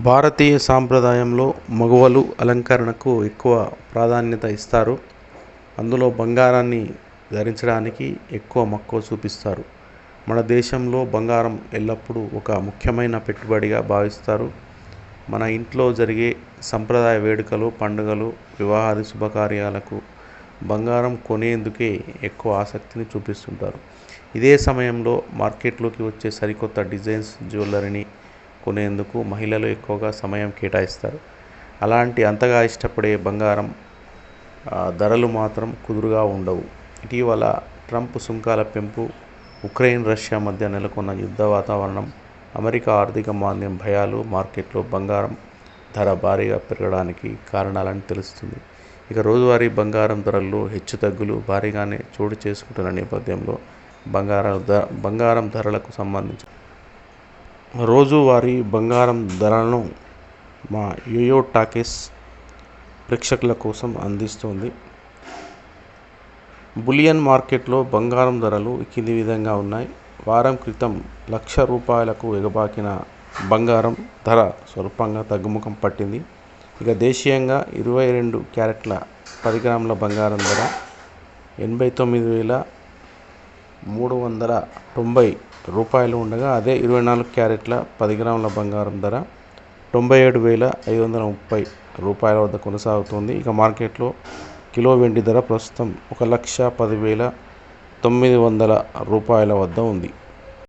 భారతీయ సాంప్రదాయంలో మగవాళ్ళు అలంకరణకు ఎక్కువ ప్రాధాన్యత ఇస్తారు. అందులో బంగారాన్ని ధరించడానికి ఎక్కువ మక్కువ చూపిస్తారు. మన దేశంలో బంగారం ఎల్లప్పుడూ ఒక ముఖ్యమైన పెట్టుబడిగా భావిస్తారు. మన ఇంట్లో జరిగే సంప్రదాయ వేడుకలు, పండుగలు, వివాహాది శుభకార్యాలకు బంగారం కొనేందుకే ఎక్కువ ఆసక్తిని చూపిస్తుంటారు. ఇదే సమయంలో మార్కెట్లోకి వచ్చే సరికొత్త డిజైన్స్ జ్యువెలరీని కొనేందుకు మహిళలు ఎక్కువగా సమయం కేటాయిస్తారు. అలాంటి అంతగా ఇష్టపడే బంగారం ధరలు మాత్రం కుదురుగా ఉండవు. ఇటీవల ట్రంప్ సుంకాల పెంపు, ఉక్రెయిన్ రష్యా మధ్య నెలకొన్న యుద్ధ వాతావరణం, అమెరికా ఆర్థిక మాంద్యం భయాలు మార్కెట్లో బంగారం ధర భారీగా పెరగడానికి కారణాలని తెలుస్తుంది. ఇక రోజువారీ బంగారం ధరల్లో హెచ్చుతగ్గులు భారీగానే చోటు చేసుకుంటున్న నేపథ్యంలో బంగారం ధరలకు సంబంధించి రోజువారీ బంగారం ధరలను మా యోయో టాకీస్ ప్రేక్షకుల కోసం అందిస్తోంది. బులియన్ మార్కెట్లో బంగారం ధరలు కింది విధంగా ఉన్నాయి. వారం క్రితం ₹1,00,000కు ఎగబాకిన బంగారం ధర స్వల్పంగా తగ్గుముఖం పట్టింది. ఇక దేశీయంగా 22 క్యారెట్ల 10 గ్రాముల బంగారం ధర ₹89,390 ఉండగా, అదే 24 క్యారెట్ల 10 గ్రాముల బంగారం ధర ₹97,530 వద్ద కొనసాగుతోంది. ఇక మార్కెట్లో కిలో వెండి ధర ప్రస్తుతం ₹1,10,900 వద్ద ఉంది.